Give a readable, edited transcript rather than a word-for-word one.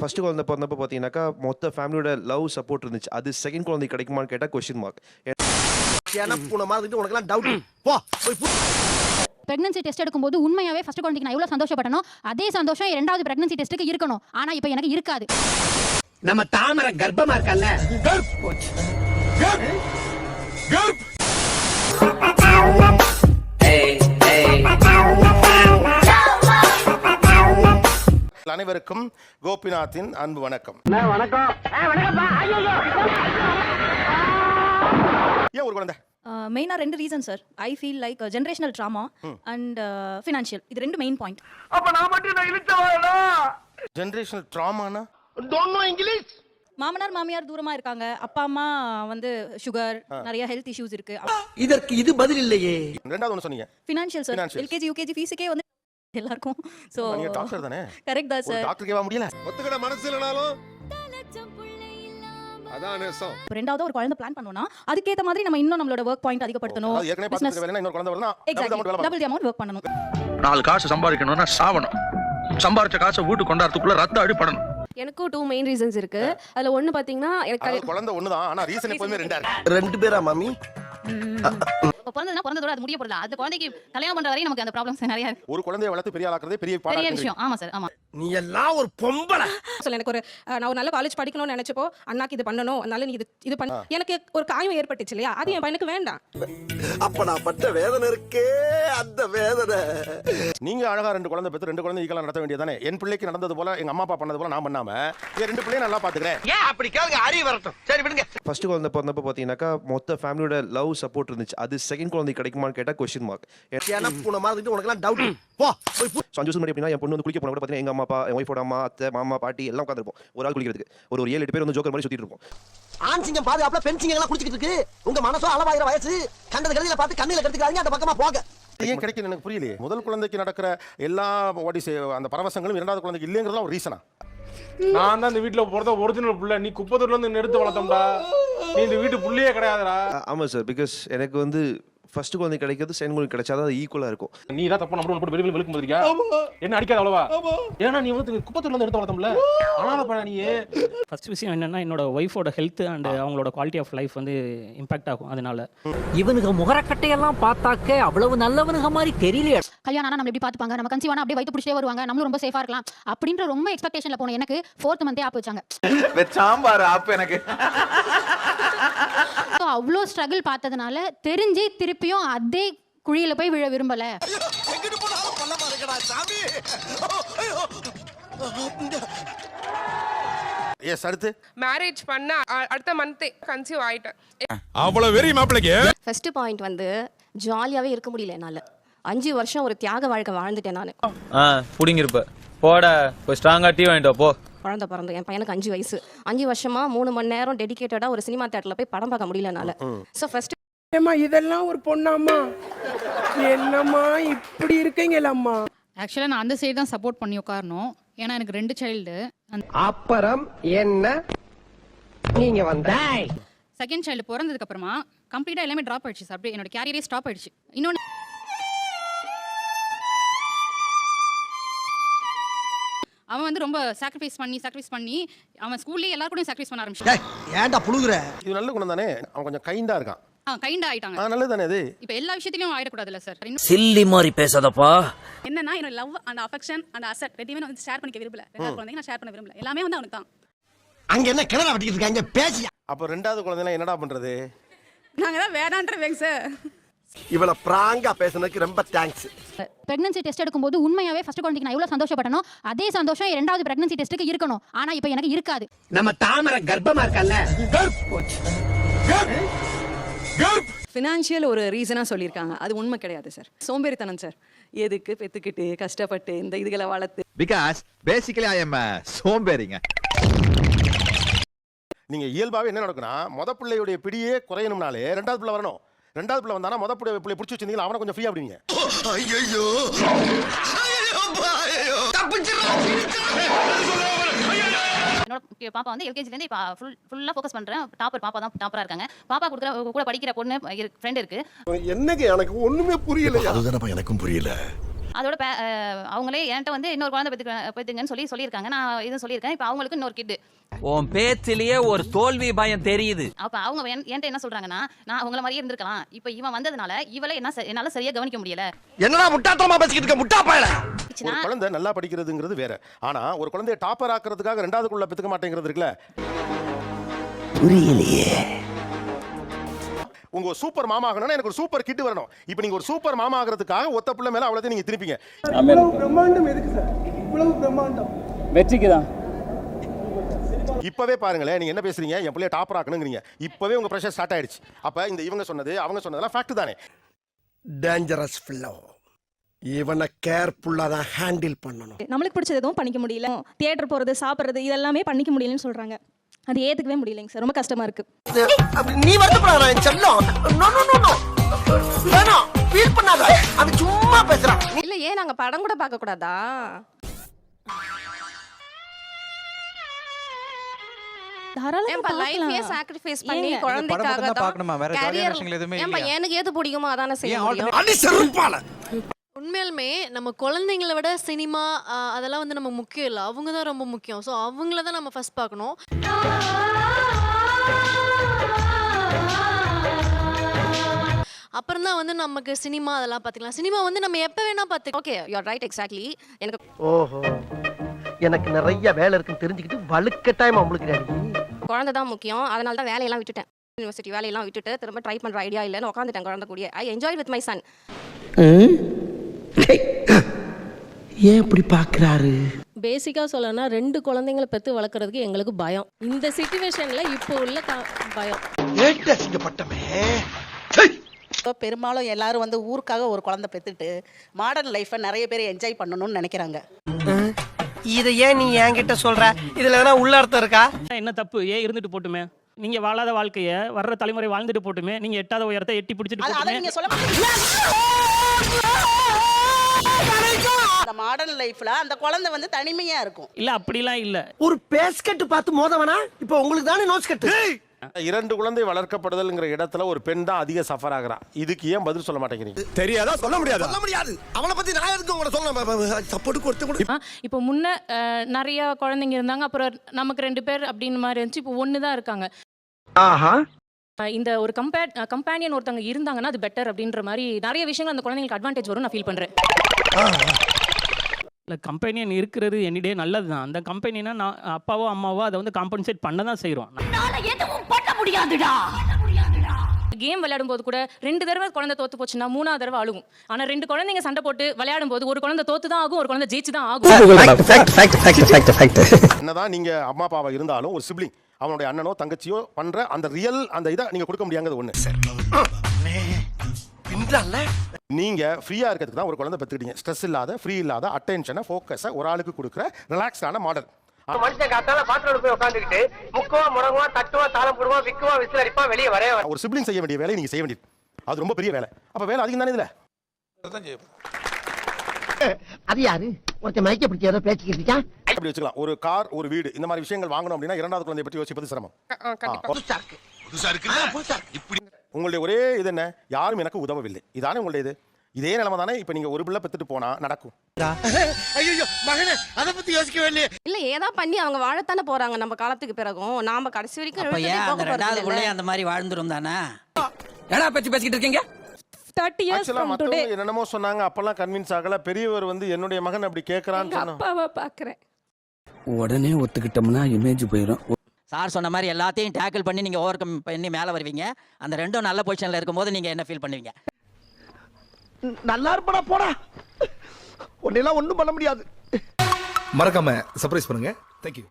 First குழந்தை பிறந்தப்போ பார்த்தீங்கன்னாக்கா மொத்த ஃபேமிலியோட லவ் சப்போர்ட் இருந்துச்சு. அது செகண்ட் குழந்தை கிடைக்குமான்னு கேட்டால் கொஸ்டின் மார்க். பிரெக்னன்சி டெஸ்ட் எடுக்கும்போது உண்மையாவே ஃபர்ஸ்ட் குழந்தைக்கு நான் எவ்வளவு சந்தோஷப்பட்டனோ அதே சந்தோஷம் இரண்டாவது பிரெக்னன்சி டெஸ்ட்டுக்கு இருக்கணும். ஆனா இப்போ எனக்கு இருக்காது. நம்ம தாமரை கர்ப்பமா இருக்கல்ல, அனைவருக்கும் கோபிநாத்தின் அன்பு வணக்கம். ஏன் ஒரு குழந்தை? மெயினாக 2 reason sir. I feel like generational trauma and financial. இது 2 மெயின் பாயிண்ட். அப்ப நான் மட்டும் நான் இழுச்சவாடா. ஜெனரேஷனல் ட்ராமானா டோன்ட் நோ இங்கிலீஷ். மாமனார் மாமியார் தூரமா இருக்காங்க, அப்பா அம்மா வந்து சுகர், நிறைய ஹெல்த் இஷ்யூஸ் இருக்கு. இதற்கு இது பதில் இல்லையே. ரெண்டாவது ஒன்று சொன்னீங்க ஃபினான்ஷியல் சார். எல்கேஜி யூகேஜி ஃபீஸுக்கே வந்து எல்லாருக்கும். ஸோ நீங்க டாக்டர் தானே? கரெக்ட் தான் சார். டாக்டர் கேவா முடியல. ஒத்துக்கிட மனசு இல்லனாலும் அதான் நேசம். ரெண்டாவது ஒரு குழந்தை பிளான் பண்ணோம்னா அதுக்கேற்ற மாதிரி நம்ம இன்னும் நம்மளோட ஒர்க் பாயிண்ட் அதிகப்படுத்தணும். அது ஏற்கனவே பார்த்துக்க வேலைனா இன்னொரு குழந்தை வரணும். டபுள் தி அமௌண்ட் ஒர்க் பண்ணணும். 4 காசு சம்பாதிக்கணும்னா சாவணும். சம்பாரிச்ச காசை வீட்டுக்கு கொண்டாடுறதுக்குள்ள ரத்த அடிப்படணும். எனக்கும் 2 மெயின் ரீசன்ஸ் இருக்கு. அதுல ஒன்னு பாத்தீங்கன்னா எனக்கு குழந்தை ஒண்ணுதான், ஆனா ரீசன் எப்பவுமே ரெண்டா இருக்கு. 2 பேரா மாமி? இப்போ பிறந்ததோட அது முடிய போறல. அது குழந்தைக்கு கல்யாணம் பண்ற வரையும் நமக்கு அந்த ப்ராப்ளம்ஸ் நிறைய இருக்கு. ஒரு குழந்தையை வளர்த்து பெரிய ஆளாக்குறதே பெரிய பெரிய விஷயம். ஆமா சார், ஆமா. நீ எல்லாம் ஒரு பொம்பளை. சொல்ல எனக்கு ஒரு நான் ஒரு நல்ல காலேஜ் படிக்கணும்னு நினைச்சப்போ அண்ணாக்கு இது பண்ணணும், அதனால நீ இது பண்ண எனக்கு ஒரு காயம் ஏற்பட்டுச்சு இல்லையா, அது என் பையனுக்கு வேண்டாம். அப்ப நான் பட்ட வேதனை இருக்கே, அந்த வேதனை. நீங்க அழகா 2 குழந்தை பெற்று 2 குழந்தை ஈக்குவலா நடத்த வேண்டியதானே? என் பிள்ளைக்கு நடந்தது போல எங்க அம்மா அப்பா பண்ணது போல நான் பண்ணாம என் 2 பிள்ளையும் நல்லா பாத்துக்கிறேன். ஏன் அப்படி கேளுங்க, அறிவு வரட்டும். சரி விடுங்க. ஃபர்ஸ்ட் குழந்தை பிறந்தப்போ பார்த்தீங்கன்னாக்கா மொத்த ஃபேமிலியோட லவ் சப்போர்ட் இருந்துச்சு. அது செகண்ட் குழந்தை கிடைக்குமான்னு கேட்டால் கொஸ்டின் மார்க். போன மாதிரி உனக்கு டவுட். போ போய் 5 வருஷம் முன்னாடி எப்படின்னா என் பொண்ணு வந்து குளிக்க போன கூட பார்த்தீங்கன்னா எங்கள் அம்மா அப்பா, என் ஒய்ஃபோட அம்மா, அத்தை, மாமா, பாட்டி எல்லாம் உட்காந்துருப்போம் ஒரு ஆள் குளிக்கிறதுக்கு. ஒரு 7-8 பேர் வந்து ஜோக்கர் மாதிரி சுற்றிட்டு இருப்போம். ஆண் சிங்கம் பாதுகாப்புல பெண் சிங்கம் எல்லாம் குடிச்சிட்டு இருக்கு. உங்க மனசோ அளவாயிர வயசு. கண்டது கடையில பார்த்து கண்ணில கெடுத்துக்காதீங்க, அந்த பக்கமா போக. ஏன் கிடைக்கல எனக்கு புரியலையே. முதல் குழந்தைக்கு நடக்கிற எல்லா அந்த பரவசங்களும் இரண்டாவது குழந்தைக்கு இல்லைங்கிறதுலாம் ஒரு ரீசனா? நான் தான் இந்த வீட்டுல பிறந்த ஒரிஜினல் புள்ள. நீ குப்பத்தூர்ல இருந்து எடுத்து வளர்த்தோம்டா. நீ இந்த வீட்டு புள்ளையே கிடையாதுடா. ஆமாம் சார், பிகாஸ் எனக்கு வந்து ஃபர்ஸ்ட் குழந்தை கிடைக்கிறது செகண்ட் குழந்தை கிடைச்சாதான் அது ஈக்குவலாக இருக்கும். நீ தான் தப்பு நம்பர் போட்டு வெளியே வெளுக்கும் போதுரியா? என்ன அடிக்காத அவ்வளவா? ஏன்னா நீ வந்து குப்பத்தூர்ல இருந்து எடுத்து வளர்த்தோம்ல. ஆனால பண்ண நீ. ஃபர்ஸ்ட் விஷயம் என்னன்னா என்னோட ஒய்ஃபோட ஹெல்த் அண்ட் அவங்களோட குவாலிட்டி ஆஃப் லைஃப் வந்து இம்பாக்ட் ஆகும். அதனால இவனுக்கு முகரக்கட்டையெல்லாம் பார்த்தாக்க அவ்வளவு நல்லவனுங்க மாதிரி தெரியல. கல்யாணம் ஆனா நம்ம எப்படி பாத்துப்பாங்க, நம்ம கன்சீவ் ஆனா அப்படியே வயித்து பிடிச்சே வருவாங்க, நம்மளும் ரொம்ப சேஃபா இருக்கலாம் அப்படின்ற ரொம்ப எக்ஸ்பெக்டேஷன்ல போன எனக்கு 4th மந்தே ஆப் வச்சாங்க. சாம்பார் ஆப் எனக்கு. அவ்வளோ ஸ்ட்ரகிள் பார்த்ததுனால தெரிஞ்சு திருப்பியும் அதே குழியில போய் விழ விரும்பல. எஸ், அடுத்து மேரேஜ் பண்ண அடுத்த மந்த் கன்சீவ் ஆயிட்டேன். அவ்வளவு வெறி மாப்பிளைக்கு. ஃபர்ஸ்ட் பாயிண்ட் வந்து ஜாலியாவே இருக்க முடியல என்னால. 5 வருஷம் ஒரு தியாக வாழ்க்கை வாழ்ந்துட்டேன் நானு. புடிங்கிருப்ப போட போய் ஸ்ட்ராங்கா டீ வாங்கிட்டு போ. குழந்தை பிறந்து என் பையனுக்கு 5 வயசு. 5 வருஷமா 3 மணி நேரம் டெடிகேட்டடா ஒரு சினிமா தியேட்டர்ல போய் படம் பார்க்க முடியல என்னால. ஸோ ஃபர்ஸ்ட் இதெல்லாம் ஒரு பொண்ணாம்மா, என்னம்மா இப்படி இருக்கீங்களம்மா? ஆக்சுவலாக நான் அந்த சைடு தான் சப்போர்ட் பண்ணி உட்காரணும். ஏன்னா எனக்கு 2 சைல்டு. அப்புறம் என்ன நீங்க வந்த செகண்ட் சைல்டு பிறந்ததுக்கு அப்புறமா கம்ப்ளீட்டா எல்லாமே ட்ராப் ஆயிடுச்சு. அப்படியே என்னோட கேரியரே ஸ்டாப் ஆயிடுச்சு. இன்னொன்று அவன் வந்து ரொம்ப சாக்ரிஃபைஸ் பண்ணி அவன் ஸ்கூல்லேயே எல்லாரும் கூட சாக்ரிஃபைஸ் பண்ண ஆரம்பிச்சான். ஏன்டா புழுகுற? இது நல்ல குணம் தானே? அவன் கொஞ்சம் கைண்டா இருக்கான். கைண்டா ஆயிட்டாங்க. நல்லது தானே அது? இப்போ எல்லா விஷயத்திலயும் ஆயிடக்கூடாதுல்ல சார். சில்லி மாதிரி பேசாதப்பா. என்னன்னா என்னோட love and affection and asset ரெண்டுமே நான் வந்து ஷேர் பண்ணிக்க விரும்பல. ரெண்டாவது குழந்தைங்க நான் ஷேர் பண்ண விரும்பல. எல்லாமே வந்து அவனுக்கு தான். அங்க என்ன கிணறு வெட்டிட்டு இருக்காங்க பேசியா? அப்ப ரெண்டாவது குழந்தைலாம் என்னடா பண்றது? நாங்க தான் வேணான்றவேங்க சார். இவள பிராங்கா பேசுனதுக்கு ரொம்ப தேங்க்ஸ். பிரெக்னன்சி டெஸ்ட் எடுக்கும்போது உண்மையாவே ஃபர்ஸ்ட் குழந்தைக்கு நான் எவ்வளவு சந்தோஷப்பட்டனோ அதே சந்தோஷம் இரண்டாவது பிரெக்னன்சி டெஸ்ட்டுக்கு இருக்கணும். ஆனா இப்போ எனக்கு இருக்காது. நம்ம தாமரை கர்ப்பமா இருக்கல்ல, ஃபினான்ஷியல் ஒரு ரீசனா சொல்லியிருக்காங்க. அது உண்மை கிடையாது சார். சோம்பேறித்தனம் சார். எதுக்கு பெத்துக்கிட்டு கஷ்டப்பட்டு இந்த இதுகளை வளர்த்து. பிகாஸ் பேசிக்கலி ஐ அம் சோம்பேறிங்க. நீங்க இயல்பாவே என்ன நடக்குன்னா முத பிள்ளையுடைய பிடியே குறையணும்னாலே ரெண்டாவது பிள்ளை வரணும். ரெண்டாவது பிள்ளை வந்தானா முத பிள்ளை பிடிச்சி வச்சிருந்தீங்களா அவனை கொஞ்சம் ஃப்ரீயா விடுவீங்க. ஐயோ என்னோட பாப்பா வந்து எல்கேஜில இருந்து இப்போ ஃபுல்லா ஃபோக்கஸ் பண்றேன். டாப்பர் பாப்பா தான் டாப்பரா இருக்காங்க. பாப்பா கூட படிக்கிற பொண்ணு ஃப்ரெண்ட் இருக்கு. என்னங்க எனக்கு ஒண்ணுமே புரியல. அதுதானப்பா எனக்கும் புரியல. அதோட அவங்களே என்கிட்ட வந்து இன்னொரு குழந்தை பெற்றுங்கன்னு சொல்லியிருக்காங்க. நான் இதுவும் சொல்லியிருக்கேன். இப்போ அவங்களுக்கு இன்னொரு கிட்டு. உன் பேச்சிலேயே ஒரு தோல்வி பயம் தெரியுது. அப்போ அவங்க என்கிட்ட என்ன சொல்றாங்கன்னா, நான் அவங்கள மாதிரியே இருந்திருக்கலாம், இப்போ இவன் வந்ததுனால இவளை என்னால சரியா கவனிக்க முடியல. என்னடா முட்டாத்தனமா பேசிக்கிட்டு இருக்க முட்டா பயல. ஒரு குழந்தை நல்லா படிக்கிறதுங்கிறது வேற. ஆனா ஒரு குழந்தைய டாப்பர் ஆக்குறதுக்காக ரெண்டாவதுக்குள்ள பெத்துக்க மாட்டேங்கிறது இருக்குல்ல. புரியலையே. உங்க சூப்பர் மாமா ஆகணும்னா எனக்கு ஒரு சூப்பர் கிட் வரணும். இப்போ நீங்க ஒரு சூப்பர் மாமா ஆகிறதுக்காக ஒத்த புள்ள மேல அவ்வளவு நீங்க திருப்பீங்க. பிரம்மாண்டம் எதுக்கு சார்? இவ்வளவு பிரம்மாண்டம் வெற்றிக்கு தான். இப்பவே பாருங்களேன், நீங்க என்ன பேசுறீங்க, என் பிள்ளைய டாப்பர் ஆக்கணுங்கிறீங்க. இப்பவே உங்க பிரஷர் ஸ்டார்ட் ஆயிடுச்சு. அப்ப இந்த இவங்க சொன்னது அவங்க சொன்னதெல்லாம் ஃபேக்ட் தானே. டேஞ்சரஸ் ஃபில்லோ. இவனை கேர்ஃபுல்லா தான் ஹேண்டில் பண்ணணும். நம்மளுக்கு பிடிச்சது எதுவும் பண்ணிக்க முடியல. தியேட்டர் போறது, சாப்பிடுறது இதெல்லாமே பண்ணிக்க முடியலன்னு சொல்றாங்க. அது ஏத்துக்கவே முடியலைங்க சார். ரொம்ப கஷ்டமா இருக்கு. நீ வருத்தப்படாத செல்லம். No no no no. வேணாம், ஃபீல் பண்ணாத. அது சும்மா பேசுறான். இல்ல ஏன் நாங்க படம் கூட பார்க்க கூடாதா? தாராளமா லைஃபே சாக்ரிஃபைஸ் பண்ணி குழந்தைக்காக தான் career எனக்கு எது பிடிக்குமோ அதானே செய்ய முடியும். அடி செருப்பால. உண்மையாலுமே நம்ம குழந்தைங்களை விட சினிமா அதெல்லாம் வந்து நம்ம முக்கியம் இல்லை, அவங்க தான் ரொம்ப முக்கியம். ஸோ அவங்கள தான் நம்ம ஃபர்ஸ்ட் பார்க்கணும். அப்புறம் தான் வந்து நமக்கு சினிமா அதெல்லாம் பார்த்துக்கலாம். சினிமா வந்து நம்ம எப்போ வேணா பார்த்துக்கலாம். Okay, you are right, exactly. எனக்கு ஓஹோ, எனக்கு நிறைய வேலை இருக்குன்னு தெரிஞ்சுக்கிட்டு வலுக்கட்டாயமா உங்களுக்கு குழந்தை தான் முக்கியம். அதனால தான் வேலையெல்லாம் விட்டுட்டேன். யூனிவர்சிட்டி வேலையெல்லாம் விட்டுட்டு திரும்ப ட்ரை பண்ற ஐடியா இல்லைன்னு உட்காந்துட்டேன் குழந்தை கூடிய. I enjoy with my son. ஏன் இப்படி பாக்குறாரு? பேசிக்காக சொல்லணும்னா 2 குழந்தைங்களை பெற்று வளர்க்குறதுக்கு எங்களுக்கு பயம். இந்த சிச்சுவேஷனில் இப்போ உள்ள பயம். பெரும்பாலும் எல்லாரும் வந்து ஊருக்காக ஒரு குழந்தை பெற்றுட்டு மாடர்ன் லைஃப்பை நிறைய பேர் என்ஜாய் பண்ணணும்னு நினைக்கிறாங்க. இதை ஏன் நீ என்கிட்ட சொல்ற? இதுல எதனா உள்ள அர்த்தம் இருக்கா? என்ன தப்பு? ஏன் இருந்துட்டு போட்டுமே? நீங்க வாழாத வாழ்க்கைய வர்ற தலைமுறை வாழ்ந்துட்டு போட்டுமே. நீங்க எட்டாத உயரத்தை எட்டி பிடிச்சிட்டு போட்டுமே. நீங்க சொல்ல அந்த மாடர்ன் லைஃப்ல அந்த குழந்தை வந்து தனிமையா இருக்கும். இல்ல அப்படிலாம் இல்ல. ஒரு பேஸ்கட் பார்த்து மோதவனா? இப்போ உங்களுக்கு தானே நோஸ் கட். 2 குழந்தை வளர்க்கப்படுதல்ங்கிற இடத்துல ஒரு பெண் தான் அதிக சஃபர் ஆகுறா. இதுக்கு ஏன் பதில் சொல்ல மாட்டேங்கிறீங்க? தெரியாதா? சொல்ல முடியாது. சொல்ல முடியாது. அவளை பத்தி நான் எதுக்கு உங்களை சொல்ல சப்போர்ட் கொடுத்து கொடு. இப்போ முன்ன நிறைய குழந்தைங்க இருந்தாங்க, அப்புறம் நமக்கு 2 பேர் அப்படின்னு மாதிரி இருந்துச்சு. இப்போ 1 தான் இருக்காங்க. ஆஹா. இந்த ஒரு கம்பேனியன் ஒருத்தவங்க இருந்தாங்கன்னா அது பெட்டர் அப்படின்ற மாதிரி நிறைய விஷயங்கள் அந்த குழந்தைங்களுக்கு அட்வான்டேஜ் வரும் நான் ஃபீல் பண்றேன். இல்லை, கம்பெனியன் இருக்கிறது என்னிடையே நல்லது தான். அந்த கம்பெனினா நான் அப்பாவோ அம்மாவோ அதை வந்து காம்பன்சேட் பண்ண தான் செய்கிறோம். கேம் விளையாடும் போது கூட 2 தடவை குழந்தை தோத்து போச்சுன்னா 3ஆவது தடவை அழுகும். ஆனா 2 குழந்தைங்க சண்டை போட்டு விளையாடும் போது ஒரு குழந்தை தோத்து தான் ஆகும், ஒரு குழந்தை ஜெயிச்சு தான் ஆகும். என்னதான் நீங்க அம்மா அப்பாவா இருந்தாலும் ஒரு சிப்ளிங் அவனுடைய அண்ணனோ தங்கச்சியோ பண்ற அந்த ரியல் அந்த இதை நீங்க கொடுக்க முடியாங்கிறது ஒண்ணு. நீங்க ஃப்ரீயா இருக்கிறதுக்கு தான் ஒரு குழந்தை பெற்றுக்கிட்டீங்க. ஸ்ட்ரெஸ் இல்லாத, ஃப்ரீ இல்லாத, அட்டென்ஷனை, ஃபோக்கஸை ஒரு ஆளுக்கு கொடுக்குற ரிலாக்ஸ்டான மாடல். மனுஷன் காத்தால பாத்ரூம்ல போய் உட்கார்ந்துக்கிட்டு முக்குவா முடங்குவா தட்டுவா தாளம் போடுவா விக்குவா விசில் அடிப்பா வெளியே வரே. ஒரு சிப்ளிங் செய்ய வேண்டிய வேலையை நீங்க செய்ய வேண்டியது அது ரொம்ப பெரிய வேலை. அப்ப வேலை அதிகம் தானே இதுல. அது யாரு? ஒருத்தன் மைக்க பிடிச்சி ஏதோ பேசிக்கிட்டு இருக்கா. அப்படி வச்சுக்கலாம். ஒரு கார், ஒரு வீடு, இந்த மாதிரி விஷயங்கள் வாங்கணும் அப்படின்னா 2வது குழந்தையை பற்றி யோசிப்பது சிரமம். உங்களுடைய ஒரே இது என்ன? யாரும் எனக்கு உதவவில்லை. இதானே உங்களுடைய இது. இதே நிலைமை தானே இப்ப நீங்க ஒரு பிள்ளை பெத்துட்டு போனா நடக்கும். இல்ல ஏதா பண்ணி அவங்க வாழத்தானே போறாங்க நம்ம காலத்துக்கு பிறகும். நாம கடைசி வரைக்கும் அந்த மாதிரி வாழ்ந்துரும் தானே. என்னடா பேசிக்கிட்டு இருக்கீங்க? 30 years from today என்னமோ சொன்னாங்க, அப்பெல்லாம் கன்வின்ஸ் ஆகல. பெரியவர் வந்து என்னுடைய மகன் அப்படி கேக்குறான்னு சொன்னா அப்பாவை பாக்குறேன். உடனே ஒத்துக்கிட்டோம்னா இமேஜ் போயிடும். சார் சொன்ன மாதிரி எல்லாத்தையும் டேக்கிள் பண்ணி நீங்க ஓவர் கம் பண்ணி மேல வருவீங்க. அந்த 2ம் நல்ல பொசிஷன்ல இருக்கும்போது நீங்க என்ன ஃபீல் பண்ணுவீங்க? நல்லா இருப்படா போடா. ஒன்னெல்லாம் ஒண்ணும் பண்ண முடியாது. மறக்காம சர்ப்ரைஸ் பண்ணுங்க. Thank you.